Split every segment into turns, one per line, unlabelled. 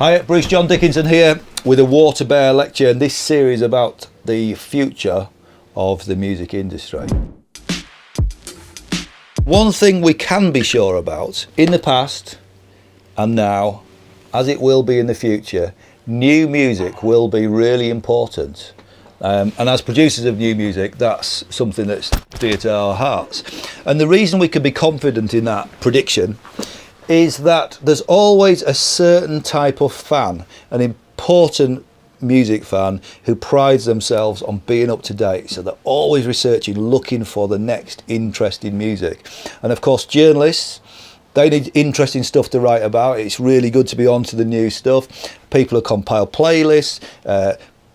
Hi, Bruce John Dickinson here with a WaterBear lecture, and this series about the future of the music industry. One thing we can be sure about, in the past and now, as it will be in the future, new music will be really important. And as producers of new music, that's something that's dear to our hearts. And the reason we can be confident in that prediction is that there's always a certain type of fan, an important music fan, who prides themselves on being up to date. So they're always researching, looking for the next interesting music. And of course, journalists, they need interesting stuff to write about. It's really good to be on to the new stuff. People who compile playlists,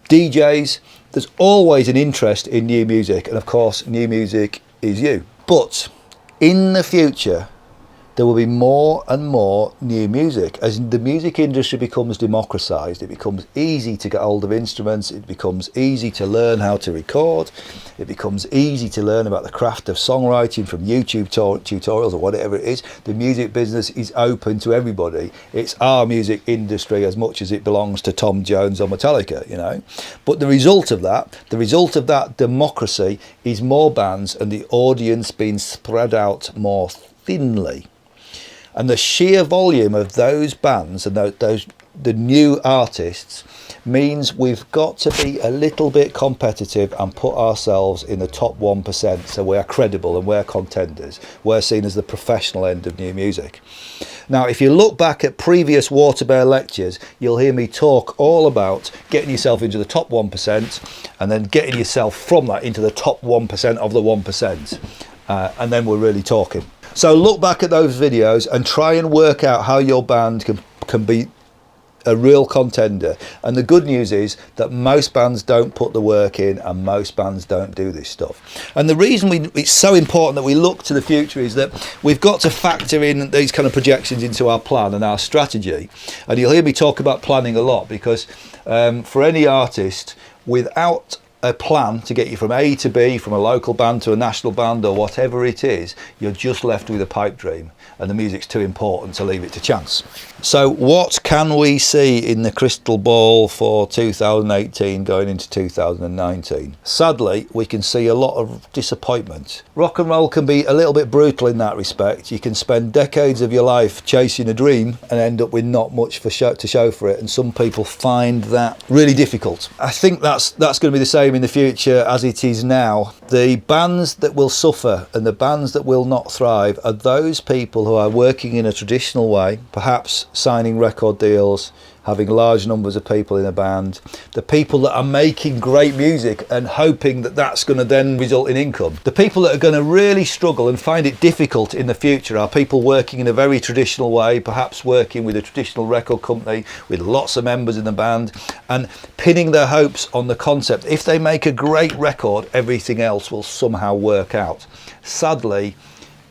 DJs, there's always an interest in new music. And of course, new music is you. But in the future, there will be more and more new music. As the music industry becomes democratized, it becomes easy to get hold of instruments, it becomes easy to learn how to record, it becomes easy to learn about the craft of songwriting from YouTube tutorials or whatever it is. The music business is open to everybody. It's our music industry as much as it belongs to Tom Jones or Metallica, you know. But the result of that democracy is more bands and the audience being spread out more thinly. And the sheer volume of those bands and the new artists means we've got to be a little bit competitive and put ourselves in the top 1%, so we're credible and we're contenders. We're seen as the professional end of new music. Now, if you look back at previous WaterBear lectures, you'll hear me talk all about getting yourself into the top 1% and then getting yourself from that into the top 1% of the 1%. And then we're really talking. So look back at those videos and try and work out how your band can be a real contender. And the good news is that most bands don't put the work in and most bands don't do this stuff. And the reason it's so important that we look to the future is that we've got to factor in these kind of projections into our plan and our strategy. And you'll hear me talk about planning a lot because for any artist, without a plan to get you from A to B, from a local band to a national band or whatever it is, you're just left with a pipe dream and the music's too important to leave it to chance. So what can we see in the crystal ball for 2018 going into 2019? Sadly, we can see a lot of disappointment. Rock and roll can be a little bit brutal in that respect. You can spend decades of your life chasing a dream and end up with not much to show for it, and some people find that really difficult. I think that's going to be the same in the future as it is now. The bands that will suffer and the bands that will not thrive are those people who are working in a traditional way, perhaps signing record deals, having large numbers of people in a band, the people that are making great music and hoping that that's going to then result in income. The people that are going to really struggle and find it difficult in the future are people working in a very traditional way, perhaps working with a traditional record company with lots of members in the band and pinning their hopes on the concept. If they make a great record, everything else will somehow work out. Sadly,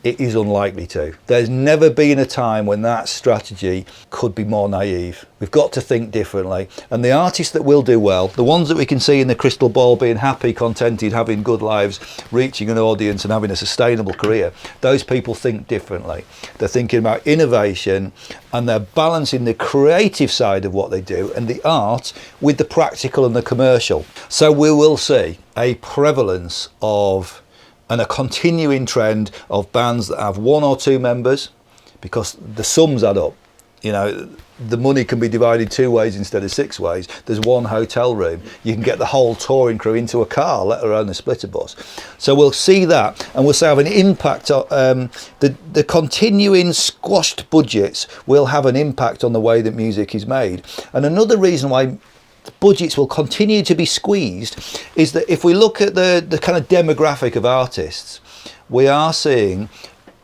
it is unlikely to. There's never been a time when that strategy could be more naive. We've got to think differently. And the artists that will do well, the ones that we can see in the crystal ball being happy, contented, having good lives, reaching an audience and having a sustainable career, those people think differently. They're thinking about innovation and they're balancing the creative side of what they do and the art with the practical and the commercial. So we will see a prevalence of and a continuing trend of bands that have one or two members, because the sums add up. You know, the money can be divided 2 ways instead of 6 ways. There's one hotel room. You can get the whole touring crew into a car, let alone a splitter bus. So we'll see that, and we'll have an impact on the continuing squashed budgets will have an impact on the way that music is made. And another reason why budgets will continue to be squeezed is that if we look at the kind of demographic of artists, we are seeing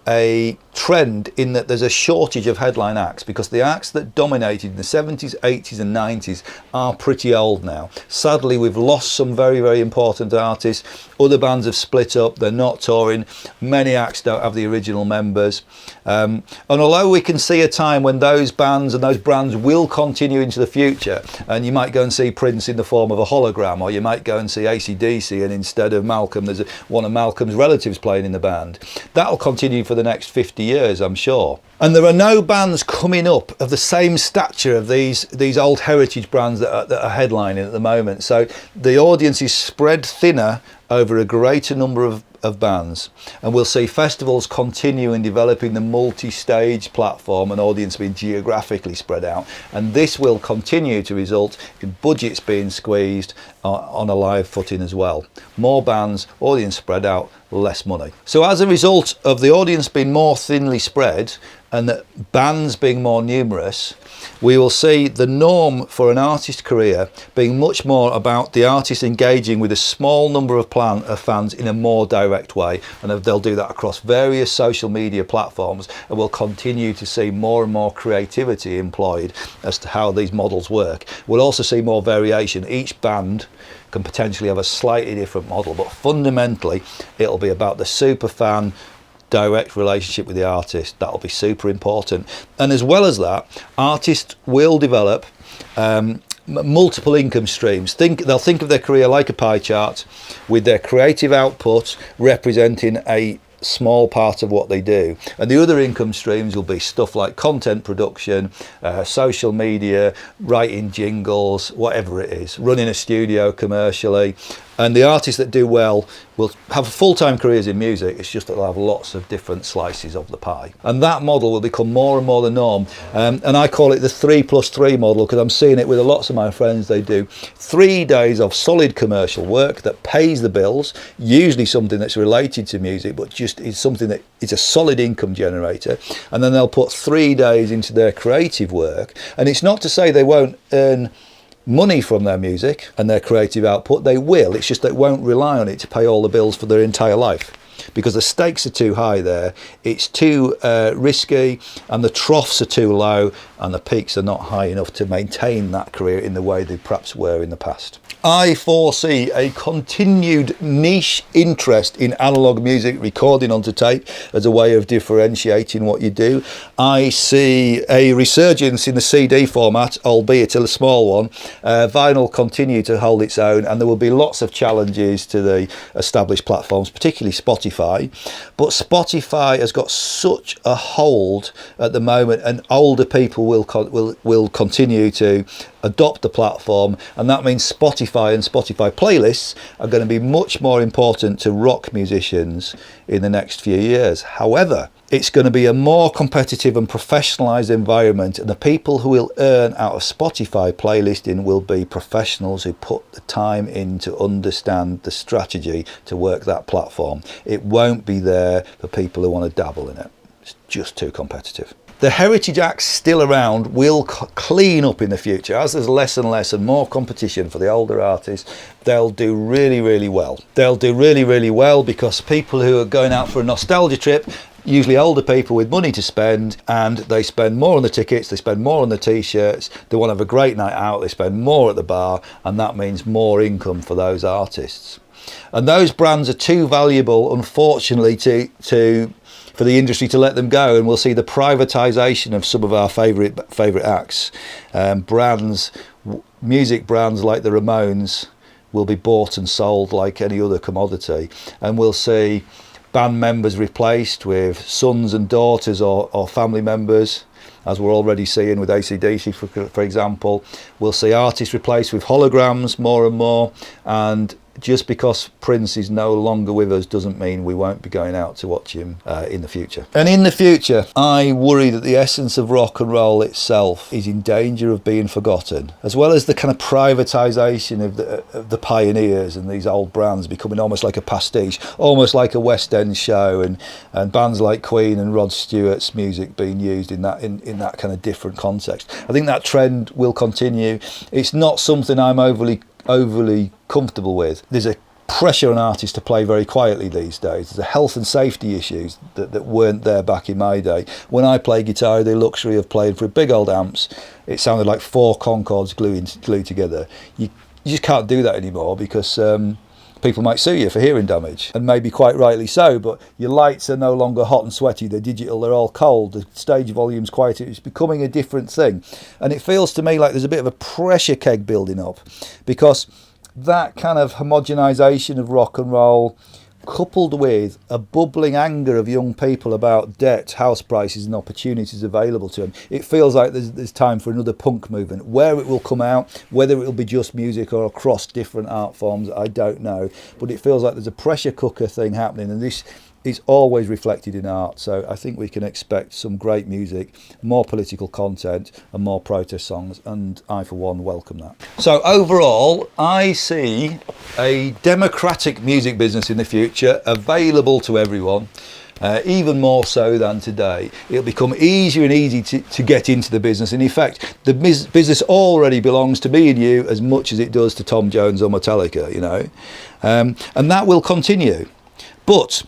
a trend in that there's a shortage of headline acts because the acts that dominated in the 70s, 80s and 90s are pretty old now. Sadly, we've lost some very, very important artists. Other bands have split up, they're not touring. Many acts don't have the original members. And although we can see a time when those bands and those brands will continue into the future, and you might go and see Prince in the form of a hologram, or you might go and see AC/DC and instead of Malcolm, there's one of Malcolm's relatives playing in the band. That'll continue for the next 50 50 years, I'm sure. And there are no bands coming up of the same stature of these old heritage brands that are headlining at the moment. So the audience is spread thinner over a greater number of bands, and we'll see festivals continue in developing the multi-stage platform and audience being geographically spread out, and this will continue to result in budgets being squeezed on a live footing as well. More bands, audience spread out, less money. So as a result of the audience being more thinly spread and the bands being more numerous, we will see the norm for an artist career being much more about the artist engaging with a small number of fans in a more direct way, and they'll do that across various social media platforms, and we'll continue to see more and more creativity employed as to how these models work. We'll also see more variation. Each band can potentially have a slightly different model, but fundamentally it'll be about the super fan direct relationship with the artist. That'll be super important. And as well as that, artists will develop multiple income streams. They'll think of their career like a pie chart, with their creative output representing a small part of what they do, and the other income streams will be stuff like content production, social media, writing jingles, whatever it is, running a studio commercially. And the artists that do well will have full-time careers in music. It's just that they'll have lots of different slices of the pie, and that model will become more and more the norm. And I call it the 3+3 model, because I'm seeing it with lots of my friends. They do 3 days of solid commercial work that pays the bills, usually something that's related to music, but just is something that is a solid income generator, and then they'll put 3 days into their creative work. And it's not to say they won't earn money from their music and their creative output. They will. It's just they won't rely on it to pay all the bills for their entire life, because the stakes are too high there. It's too risky, and the troughs are too low, and the peaks are not high enough to maintain that career in the way they perhaps were in the past. I foresee a continued niche interest in analogue music, recording onto tape, as a way of differentiating what you do. I see a resurgence in the CD format, albeit a small one. Vinyl continue to hold its own, and there will be lots of challenges to the established platforms, particularly Spotify. But Spotify has got such a hold at the moment, and older people will continue to adopt the platform, and that means Spotify and Spotify playlists are going to be much more important to rock musicians in the next few years. However, it's going to be a more competitive and professionalised environment, and the people who will earn out of Spotify playlisting will be professionals who put the time in to understand the strategy to work that platform. It won't be there for people who want to dabble in it. It's just too competitive. The heritage acts still around will clean up in the future. As there's less and less and more competition for the older artists, they'll do really, really well. They'll do really, really well because people who are going out for a nostalgia trip, usually older people with money to spend, and they spend more on the tickets, they spend more on the t-shirts, they want to have a great night out, they spend more at the bar, and that means more income for those artists. And those brands are too valuable, unfortunately, for the industry to let them go, and we'll see the privatisation of some of our favourite acts. Music brands like the Ramones will be bought and sold like any other commodity, and we'll see band members replaced with sons and daughters or family members, as we're already seeing with AC/DC, for example. We'll see artists replaced with holograms more and more, and just because Prince is no longer with us doesn't mean we won't be going out to watch him in the future. And in the future, I worry that the essence of rock and roll itself is in danger of being forgotten, as well as the kind of privatisation of the pioneers and these old brands becoming almost like a pastiche, almost like a West End show, and bands like Queen and Rod Stewart's music being used in that kind of different context. I think that trend will continue. It's not something I'm overly comfortable with. There's a pressure on artists to play very quietly these days. There's a health and safety issues that weren't there back in my day. When I played guitar, the luxury of playing for big old amps, it sounded like 4 Concords glued together. You just can't do that anymore because people might sue you for hearing damage, and maybe quite rightly so, but your lights are no longer hot and sweaty, they're digital, they're all cold, the stage volume's quieter, it's becoming a different thing. And it feels to me like there's a bit of a pressure keg building up, because that kind of homogenisation of rock and roll, coupled with a bubbling anger of young people about debt, house prices and opportunities available to them, it feels like there's time for another punk movement. Where it will come out, whether it will be just music or across different art forms, I don't know, but it feels like there's a pressure cooker thing happening, and this is always reflected in art. So I think we can expect some great music, more political content and more protest songs, and I for one welcome that. So overall, I see a democratic music business in the future, available to everyone, even more so than today. It'll become easier and easier to get into the business, and in fact the business already belongs to me and you as much as it does to Tom Jones or Metallica, you know, and that will continue. But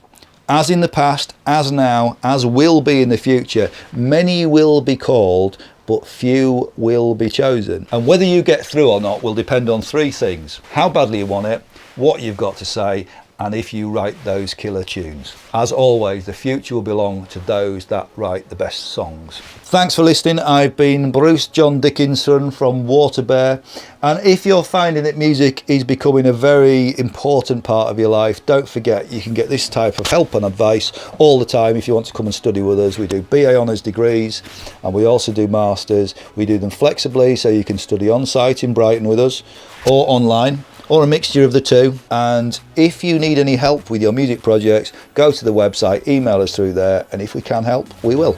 as in the past, as now, as will be in the future, many will be called, but few will be chosen. And whether you get through or not will depend on three things: how badly you want it, what you've got to say, and if you write those killer tunes. As always, the future will belong to those that write the best songs. Thanks for listening. I've been Bruce John Dickinson from WaterBear, and if you're finding that music is becoming a very important part of your life, don't forget you can get this type of help and advice all the time if you want to come and study with us. We do BA Honours degrees, and we also do Masters. We do them flexibly, so you can study on site in Brighton with us, or online, or a mixture of the two. And if you need any help with your music projects, go to the website, email us through there, and if we can help, we will.